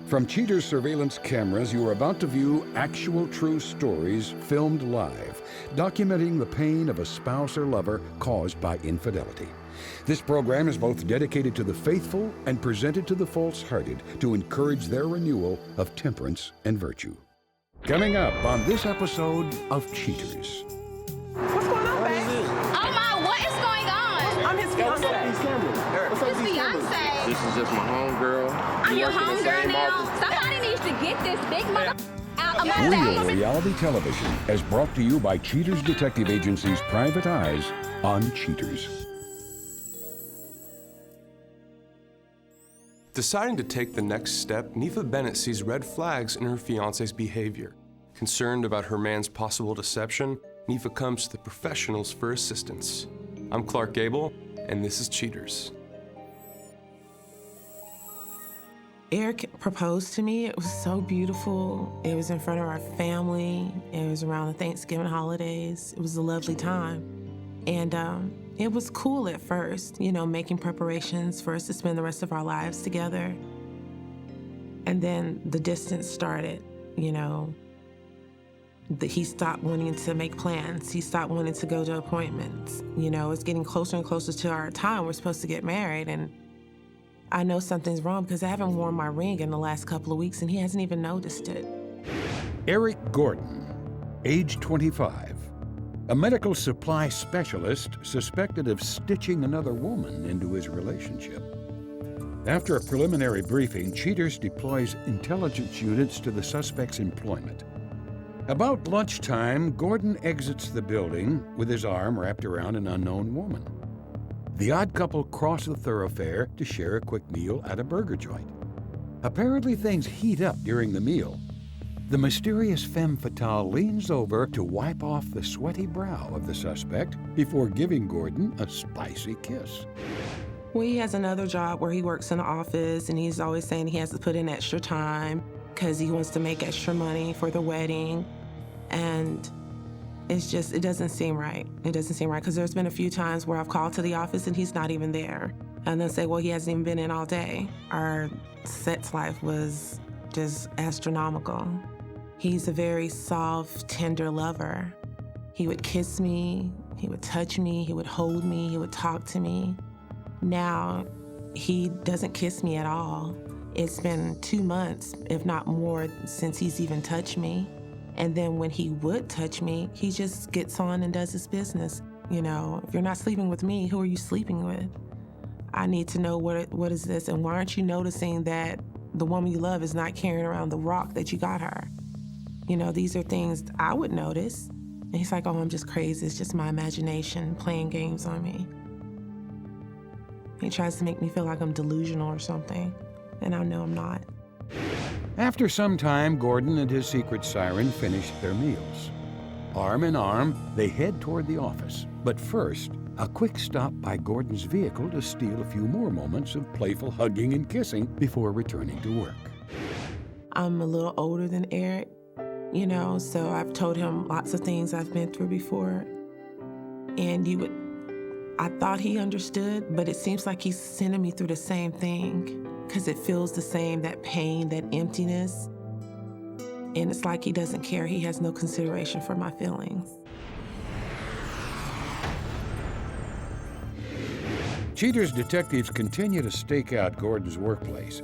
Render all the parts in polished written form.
From Cheater's surveillance cameras, you are about to view actual true stories filmed live, documenting the pain of a spouse or lover caused by infidelity. This program is both dedicated to the faithful and presented to the false-hearted to encourage their renewal of temperance and virtue. Coming up on this episode of Cheaters. What's going on, babe? Oh my, what is going on? I'm his fiancee. His fiance. This is just my homegirl. I'm your homegirl now. Somebody needs to get this big mother out of my Real face. reality television is brought to you by Cheaters Detective Agency's Private Eyes on Cheaters. Deciding to take the next step, Nifa Bennett sees red flags in her fiance's behavior. Concerned about her man's possible deception, Nifa comes to the professionals for assistance. I'm Clark Gable, and this is Cheaters. Eric proposed to me. It was so beautiful. It was in front of our family. It was around the Thanksgiving holidays. It was a lovely time. And it was cool at first, you know, making preparations for us to spend the rest of our lives together. And then the distance started, you know. He stopped wanting to make plans. He stopped wanting to go to appointments. You know, it's getting closer and closer to our time. We're supposed to get married, and I know something's wrong because I haven't worn my ring in the last couple of weeks, and he hasn't even noticed it. Eric Gordon, age 25, a medical supply specialist suspected of stitching another woman into his relationship. After a preliminary briefing, Cheaters deploys intelligence units to the suspect's employment. About lunchtime, Gordon exits the building with his arm wrapped around an unknown woman. The odd couple cross the thoroughfare to share a quick meal at a burger joint. Apparently, things heat up during the meal. The mysterious femme fatale leans over to wipe off the sweaty brow of the suspect before giving Gordon a spicy kiss. Well, he has another job where he works in the office, and he's always saying he has to put in extra time because he wants to make extra money for the wedding. And it's just, it doesn't seem right. It doesn't seem right because there's been a few times where I've called to the office and he's not even there. And they'll say, well, he hasn't even been in all day. Our sex life was just astronomical. He's a very soft, tender lover. He would kiss me, he would touch me, he would hold me, he would talk to me. Now, he doesn't kiss me at all. It's been 2 months, if not more, since he's even touched me. And then when he would touch me, he just gets on and does his business. You know, if you're not sleeping with me, who are you sleeping with? I need to know what is this, and why aren't you noticing that the woman you love is not carrying around the rock that you got her? You know, these are things I would notice. And he's like, oh, I'm just crazy. It's just my imagination playing games on me. He tries to make me feel like I'm delusional or something, and I know I'm not. After some time, Gordon and his secret siren finish their meals. Arm in arm, they head toward the office. But first, a quick stop by Gordon's vehicle to steal a few more moments of playful hugging and kissing before returning to work. I'm a little older than Eric, you know, so I've told him lots of things I've been through before. And I thought he understood, but it seems like he's sending me through the same thing because it feels the same, that pain, that emptiness. And it's like he doesn't care. He has no consideration for my feelings. Cheaters detectives continue to stake out Gordon's workplace.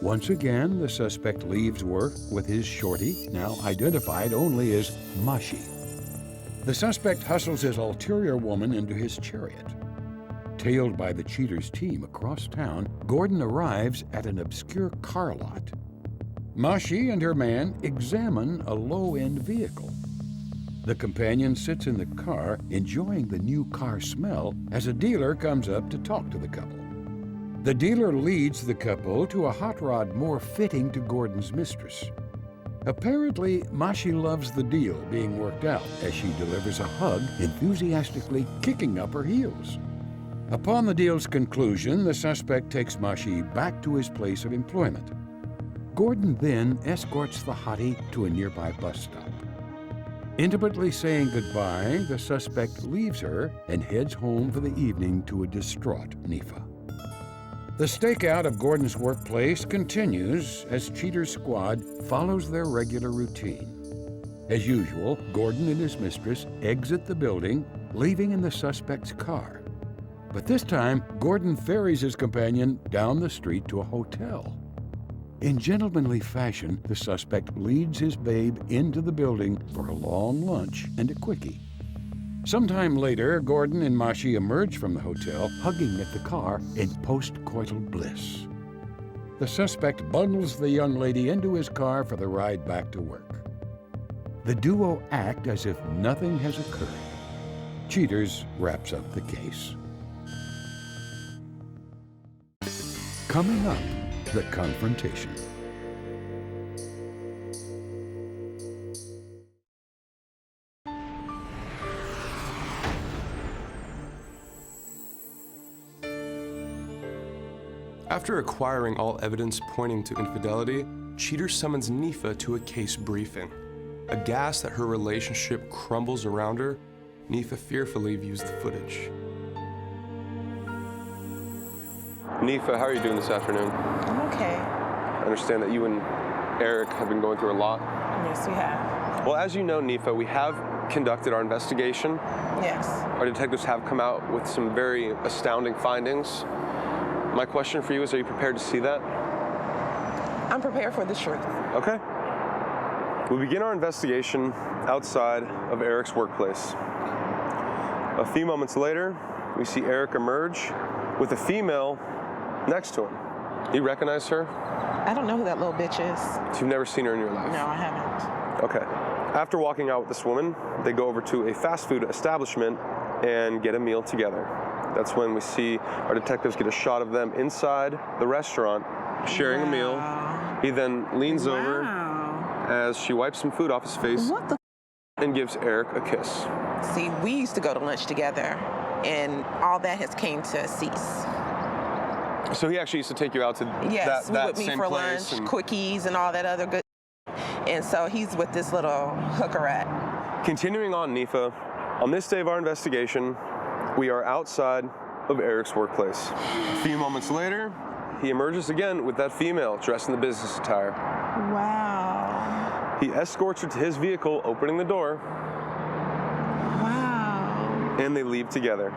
Once again, the suspect leaves work with his shorty, now identified only as Mashi. The suspect hustles his ulterior woman into his chariot. Tailed by the Cheaters team across town, Gordon arrives at an obscure car lot. Mashi and her man examine a low-end vehicle. The companion sits in the car, enjoying the new car smell, as a dealer comes up to talk to the couple. The dealer leads the couple to a hot rod more fitting to Gordon's mistress. Apparently, Mashi loves the deal being worked out as she delivers a hug, enthusiastically kicking up her heels. Upon the deal's conclusion, the suspect takes Mashi back to his place of employment. Gordon then escorts the hottie to a nearby bus stop. Intimately saying goodbye, the suspect leaves her and heads home for the evening to a distraught Nifa. The stakeout of Gordon's workplace continues as Cheater's squad follows their regular routine. As usual, Gordon and his mistress exit the building, leaving in the suspect's car. But this time, Gordon ferries his companion down the street to a hotel. In gentlemanly fashion, the suspect leads his babe into the building for a long lunch and a quickie. Sometime later, Gordon and Mashi emerge from the hotel, hugging at the car in post-coital bliss. The suspect bundles the young lady into his car for the ride back to work. The duo act as if nothing has occurred. Cheaters wraps up the case. Coming up, the confrontation. After acquiring all evidence pointing to infidelity, Cheater summons Nifa to a case briefing. Aghast that her relationship crumbles around her, Nifa fearfully views the footage. Nifa, how are you doing this afternoon? I'm okay. I understand that you and Eric have been going through a lot. Yes, we have. Well, as you know, Nifa, we have conducted our investigation. Yes. Our detectives have come out with some very astounding findings. My question for you is, are you prepared to see that? I'm prepared for the truth. Okay. We begin our investigation outside of Eric's workplace. A few moments later, we see Eric emerge with a female next to him. You recognize her? I don't know who that little bitch is. So you've never seen her in your life? No, I haven't. Okay. After walking out with this woman, they go over to a fast food establishment and get a meal together. That's when we see our detectives get a shot of them inside the restaurant, sharing a meal. He then leans over as she wipes some food off his face and gives Eric a kiss. See, we used to go to lunch together, and all that has came to a cease. So he actually used to take you out to yes, that with me same for place lunch, quickies, and all that other good. And so he's with this little hookerette. Continuing on, Nifa, on this day of our investigation, we are outside of Eric's workplace. A few moments later, he emerges again with that female dressed in the business attire. Wow. He escorts her to his vehicle, opening the door. Wow. And they leave together.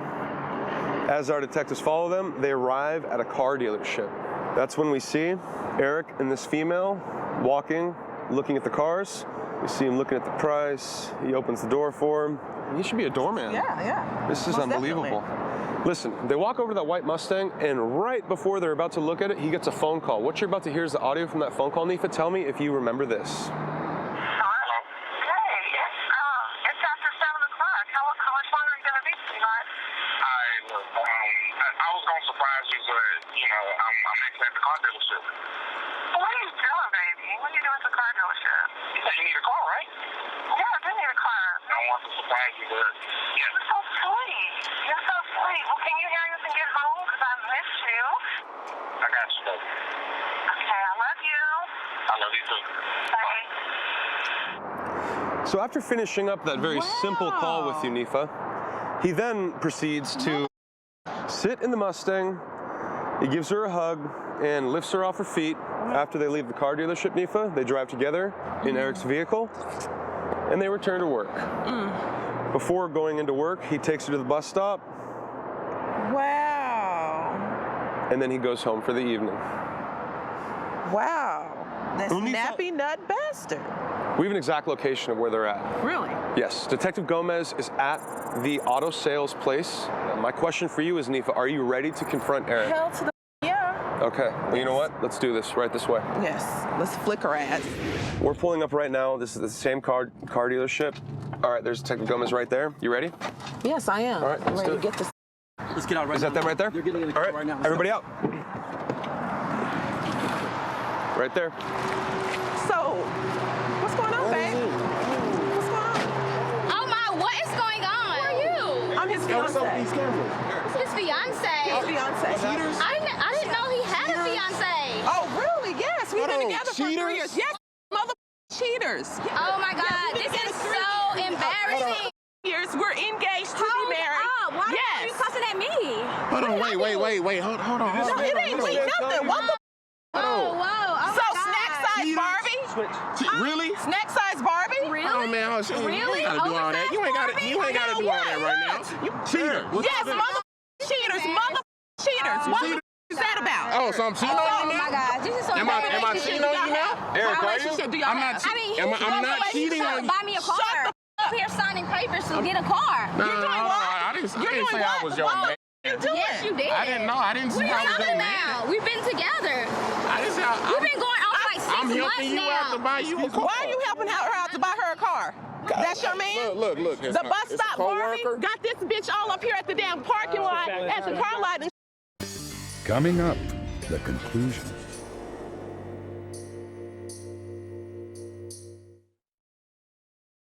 As our detectives follow them, they arrive at a car dealership. That's when we see Eric and this female walking, looking at the cars. We see him looking at the price. He opens the door for him. He should be a doorman. Yeah. This is unbelievable. Definitely. Listen, they walk over to that white Mustang, and right before they're about to look at it, he gets a phone call. What you're about to hear is the audio from that phone call. Nifa, tell me if you remember this. Hello? Hey, it's after 7 o'clock. How much longer are you going to be, sweetheart? I was going to surprise you, but, I'm actually at the car dealership. What are you doing, baby? What are you doing at the car dealership? You said you need a car, right? Yeah, I do need a car. I want to surprise you, but yeah. You're so sweet. You're so sweet. Well, can you hurry up and get home? Because I miss you. I got you, baby. Okay, I love you. I love you too. Bye. So after finishing up that very simple call with you, Nifa, he then proceeds to sit in the Mustang. He gives her a hug and lifts her off her feet. After they leave the car dealership, Nifa, they drive together in Eric's vehicle, and they return to work. Before going into work, he takes her to the bus stop. Wow. And then he goes home for the evening. Wow. That snappy nut bastard. We have an exact location of where they're at. Really? Yes. Detective Gomez is at the auto sales place. My question for you is, Nifa, are you ready to confront Eric? Hell to the yeah. Okay. Well, you know what? Let's do this right this way. Yes. Let's flick her ass. We're pulling up right now. This is the same car dealership. All right, there's Detective Gomez right there. You ready? Yes, I am. All right, let's ready do to it. get this. Let's get out right now. Is that them right there? They're getting in the All car right, right now. everybody out. Right there. So, what's going on, babe? What's going on? Oh my, what is going on? Who are you? I'm his fiance. His fiance. His fiance. I didn't know he had a fiance. Oh, really? Yes, we've been together for 3 years. Yes, mother cheaters. Oh my God, this is so embarrassing. Years, we're engaged to be married. Why are you cussing at me? Hold on, wait. Wait. Hold on. No, it ain't sweet nothing. What the? Whoa. Oh, So snack size Barbie? Really? Snack size Barbie? Really? Oh man, Really? You ain't gotta do all that. You ain't gotta do all that right now. Cheater. Yes, mother cheaters. What is that about? Oh, so I'm cheating on Oh you my now? gosh, this is so Am I cheating on you now? Eric, are you? I'm not. I mean, I'm not cheating on you. Buy me a car. Up here signing papers to get a car. No, I didn't say I was your man. Yes, you did. I didn't know. I didn't say What are I you was your talking man. about? We've been together. I didn't say We've been going on like 6 I'm months helping you out to now. buy you a car. Why are you helping her out to buy her a car? That's your man? Look. The bus stop Barbie got this bitch all up here at the damn parking lot, at the car lot. And Coming up, the conclusion.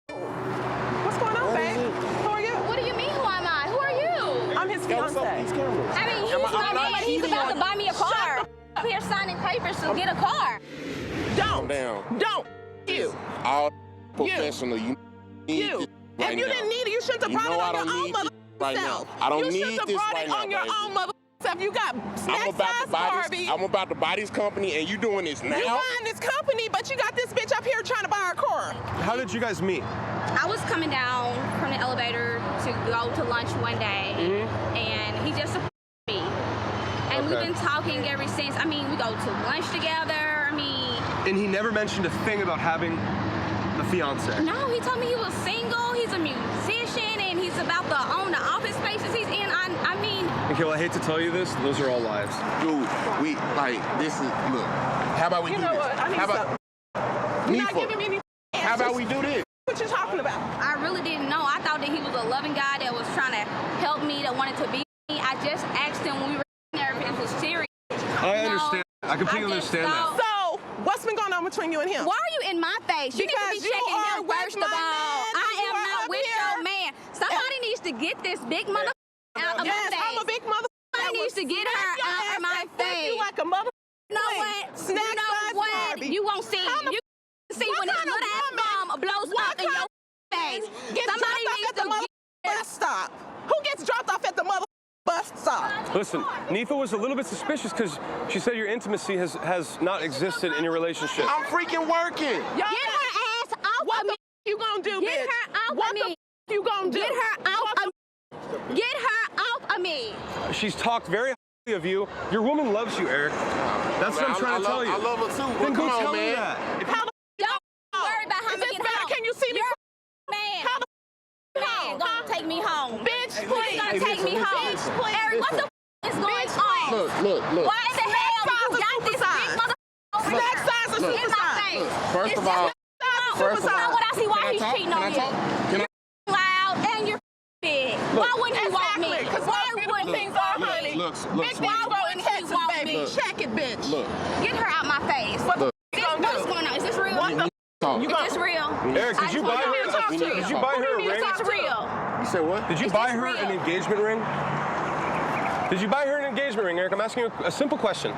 what's going on, babe? Who are you? What do you mean, who am I? Who are you? I'm his Yeah, what's up with these fiance. cameras? I mean, he's my man. He's about to buy me a car. Up here signing papers to get a car. Calm down. Don't. You. All professional. You need You. this If right you now. didn't need it, you shouldn't have You brought know it I on don't your own need mother this right now. self. I don't you need should have this brought right it now, on your baby. own mother self. You got snack size Barbie. I'm about to buy this company, and you doing this now? You buying this company, but you got this bitch up here trying to buy her car. How did you guys meet? I was coming down from the elevator to go to lunch one day, and he just supported me. And we've been talking ever since. I mean, we go to lunch together. I mean, And he never mentioned a thing about having a fiance. no, he told me he was single. He's a musician, and he's about to own the office spaces he's in. I mean, Okay, well, I hate to tell you this, those are all lies. Dude, this is, look, how about we You do know this? what? I need How about, something. You're not Nifa, giving me any how about answers. we do this? What you talking about? I really didn't know. I thought that he was a loving guy that was trying to help me, that wanted to be me. I just asked him when we were there if it was serious. I understand. I completely just understand that. thought- So, what's been going on between you and him? Why are you in my face? You Because need to be you checking are him with first of my all. man, I you am are not up with here. your man. Somebody needs to get this big mother out of Yes, my face. I'm a big mother. Somebody needs to get her out of my face. You like a mother. You know what? Snack You know size what? Barbie. You won't see. How the- You see What when this kind of little ass bomb blows What up in your face. Gets Somebody dropped off needs at the to mother get bus stop. Who gets dropped off at the mother bus stop? Listen, Nifa was a little bit suspicious because she said your intimacy has not existed in your relationship. I'm freaking working. Y'all, Get her ass off what of the me. you gonna do, Get bitch? her out What of the me. you gonna do? Get her out of me. Get her out of me. She's talked very highly of you. Your woman loves you, Eric. That's what I'm trying to tell you. I love her too. Then Well, go come on, tell man. me that. How the Don't worry about how Is I'm this getting better? home. Can you see me? You're a man. How the Man, gonna take me home. bitch, He's please? gonna take me home. Eric, what the is going on? Look. Why in the hell you Snack got this size big mother Snack size or in super my size? face? First It's of all, just first of all, what I see why can I he's talk? cheating Can on I you. talk? Can I? Loud and you're big. Why wouldn't he want me? Because Why beautiful wouldn't things are, honey. Look, Big sweetie. things grow in Texas, want baby. me? Check it, bitch. Look, Get her out my face. What the Look. you gonna What's do? going on? Is this real? What the talk. you Is this real? Eric, I did you just buy want to talk to her? you. Did you buy her a Who do you ring? talk to? It's real. You said what? Did you Is buy this her real? an engagement ring? Did you buy her an engagement ring, Eric? I'm asking you a simple question.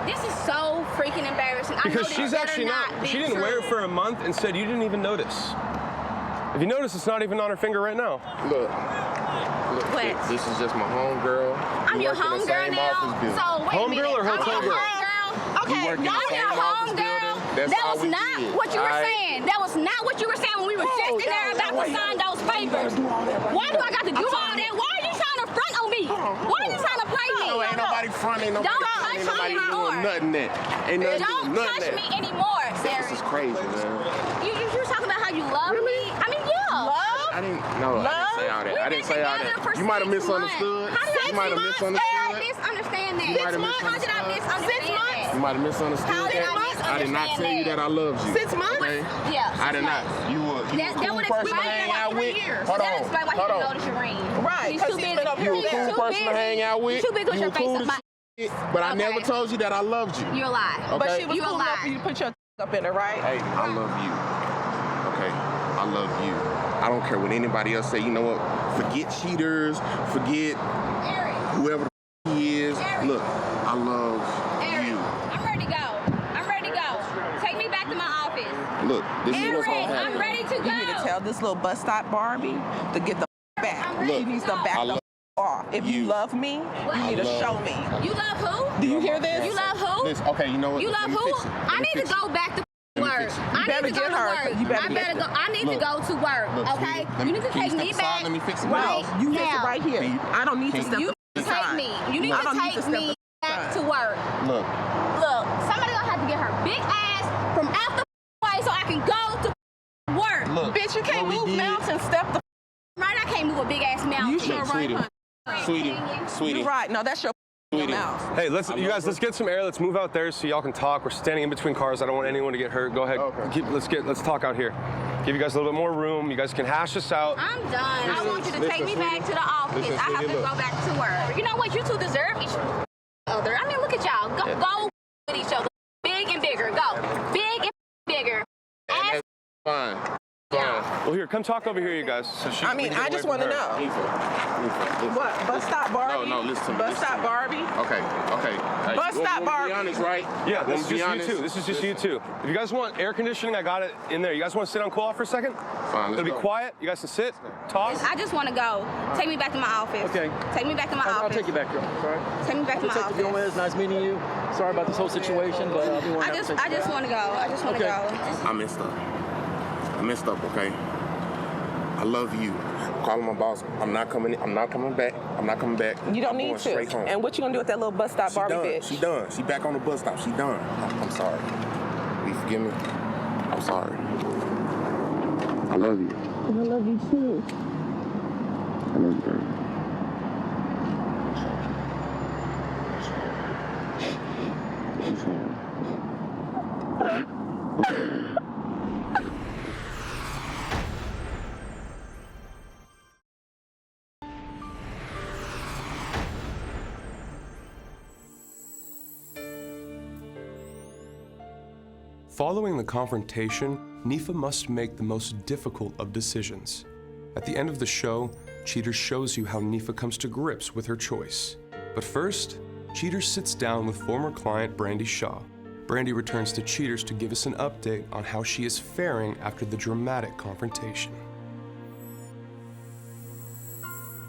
This is so freaking embarrassing. I know Because this she's better actually not, be she didn't true. wear it for a month and said you didn't even notice. If you notice, it's not even on her finger right now. Look, What? this is just my homegirl. I'm your homegirl now. So wait a Homegirl minute. or hotel I'm girl? your homegirl. Okay, work in y'all the I'm same your office homegirl. building. That's That all was we not did. what you were Alright? saying. That was not what you were saying when we were just in there about to sign those papers. Why do I got to do all that? Why are you trying to front on me? Why are you trying to play me? No, ain't nobody front, ain't nobody Don't front, ain't touch nobody me doing anymore. nothing that. Ain't nothing Don't doing nothing touch that. me anymore, This Eric. is crazy, man. You were talking about how you love me. I mean, yeah. Love? I didn't say all that. I didn't say all that. You might have misunderstood. You might have misunderstood. Misunderstand that. You might have How did I misunderstand 6 months? that? You might have misunderstood How did I that. I did not misunderstand tell you that? that I loved you. 6 months? Okay? Yeah. I did not. You were That a cool would person to explain hang why out 3 with. years. Hold That on. explains why he Hold didn't on. notice your ring. Right, He's 'cause too he's busy. been up here You with a cool that. person to hang out with. He's too big with You your were face cool up to my. shit, but I Okay. never told you that I loved you. You're a lie. Okay? But she was You cool a enough lie. for you to put your up in it, right? Hey, I love you. Okay? I love you. I don't care what anybody else say. You know what? Forget cheaters. Forget Eric. whoever the he is. Look, I love Eric. you. I'm ready to go. I'm ready to go. Take me back to my office. Look, this is what's gonna Eric, I'm happen. ready to go. You need to tell this little bus stop Barbie to get the back. I'm ready She to needs to go. back I the love are. If you love me, you need to show me. You love who? Do you hear this? You love who? Listen, okay, you know what? You love who? I need to go back to work. I need to go to work. I need to go to work. Okay? You need to take me back. Let me fix it. Right No, you fix it right here. I don't need to step You to the take side. me. You need to take me back to work. Look. Look, somebody gonna have to get her big ass from out the way so I can go to work. Look. Bitch, you can't move mountains. Step the Right, I can't move a big ass mountain. You sure right, honey. Sweetie. You're right. No, that's your mouth. Hey, you guys, let's get some air. Let's move out there so y'all can talk. We're standing in between cars. I don't want anyone to get hurt. Go ahead. Okay. Let's talk out here. Give you guys a little bit more room. You guys can hash this out. I'm done. I want you to take me back to the office. I have to go back to work. You know what? You two deserve each other. I mean, look at y'all. Go with each other. Big and bigger. Go. Big and bigger. That's fine. Well, here, come talk over here, you guys. So I mean, I just want to know. What? Bus stop Barbie? No, listen to me. Bus stop Barbie? Okay. Hey, Bus stop Barbie. Be honest, right? Yeah, this is Be just honest. you two. This is just you two. If you guys want air conditioning, I got it in there. You guys want to sit on cool off for a second? Fine, It'll be quiet. You guys can sit, talk. I just want to go. Take me back to my office. Okay. Take me back to my office. I'll take you back, girl. Sorry. Take me back to my Detective office. Gomez, nice meeting you. Sorry about this whole situation, but I'll be one I just want to go. I just want to go. I messed up, okay? I love you. Calling my boss. I'm not coming back. You don't I'm need going to. straight home. And what you gonna do with that little bus stop Barbie bitch? She done. She back on the bus stop. She done. I'm sorry. Will you forgive me? I'm sorry. I love you. I love you too. I love you, baby. Following the confrontation, Nifa must make the most difficult of decisions. At the end of the show, Cheaters shows you how Nifa comes to grips with her choice. But first, Cheaters sits down with former client Brandi Shaw. Brandi returns to Cheaters to give us an update on how she is faring after the dramatic confrontation.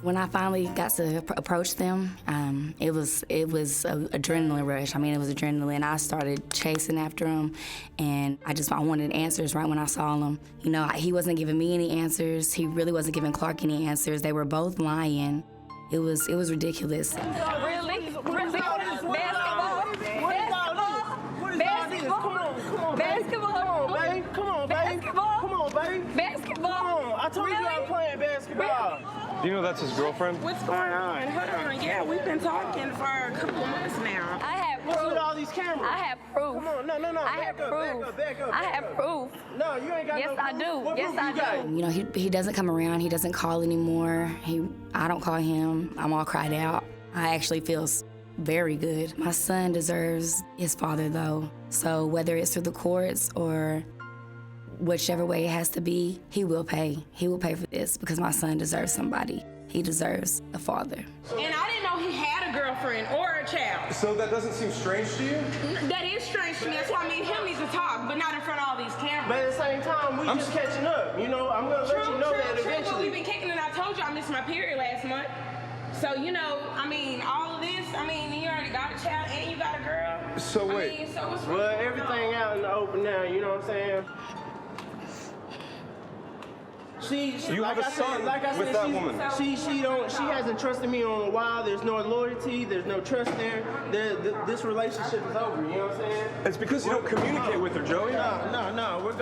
When I finally got to approach them, it was an adrenaline rush. I mean, it was adrenaline. I started chasing after him, and I wanted answers right when I saw him. You know, he wasn't giving me any answers. He really wasn't giving Clark any answers. They were both lying. It was ridiculous. Really? Basketball. I told you I'm playing basketball. Do you know that's his girlfriend? What's going on? Hold on. Yeah, we've been talking for a couple of months now. I have What's with proof. all these cameras? I have proof. Come on, no. I have proof. I have proof. No, you ain't got Yes, no I proof. do. What Yes, proof I you got? do. You know, he doesn't come around. He doesn't call anymore. I don't call him. I'm all cried out. I actually feel very good. My son deserves his father, though. So whether it's through the courts or whichever way it has to be, he will pay. He will pay for this because my son deserves somebody. He deserves a father. And I didn't know he had a girlfriend or a child. So that doesn't seem strange to you? That is strange to me. That's why me and him need to talk, but not in front of all these cameras. But at the same time, we just catching up. You know, I'm gonna let you know that True, but eventually. we've been kicking it. I told you I missed my period last month. So, you know, I mean, all of this, I mean, you already got a child and you got a girl. So wait. I mean, so what's Well, everything out in the open now. You know what I'm saying? She You have a son with that woman. She hasn't trusted me in a while. There's no loyalty. There's no trust there. This relationship is over. You know what I'm saying? It's because you don't communicate with her, Joey. No. We're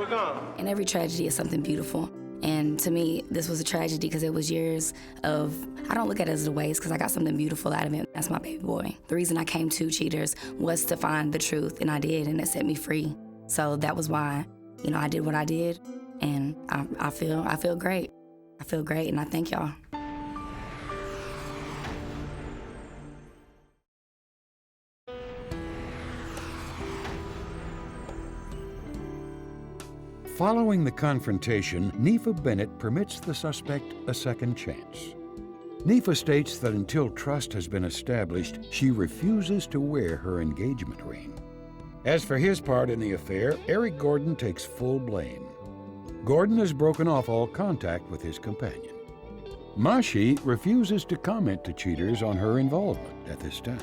gone. And every tragedy is something beautiful. And to me, this was a tragedy because it was years of, I don't look at it as a waste because I got something beautiful out of it. That's my baby boy. The reason I came to Cheaters was to find the truth, and I did, and it set me free. So that was why, you know, I did what I did, and I feel great. I feel great, and I thank y'all. Following the confrontation, Nifa Bennett permits the suspect a second chance. Nifa states that until trust has been established, she refuses to wear her engagement ring. As for his part in the affair, Eric Gordon takes full blame. Gordon has broken off all contact with his companion. Mashi refuses to comment to cheaters on her involvement at this time.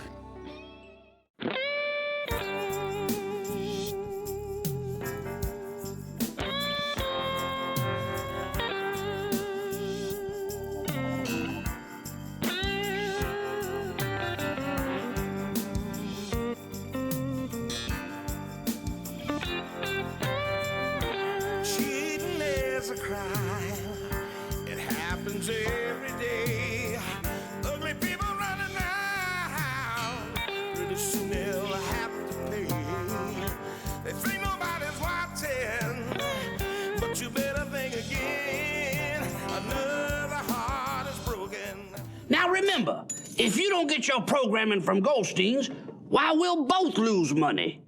Cheating is a crime. It happens every day. Ugly people running around. Pretty soon they'll have to pay. They think nobody's watching, but you better think again. Another heart is broken. Now remember, if you don't get your programming from Goldstein's, why, we'll both lose money.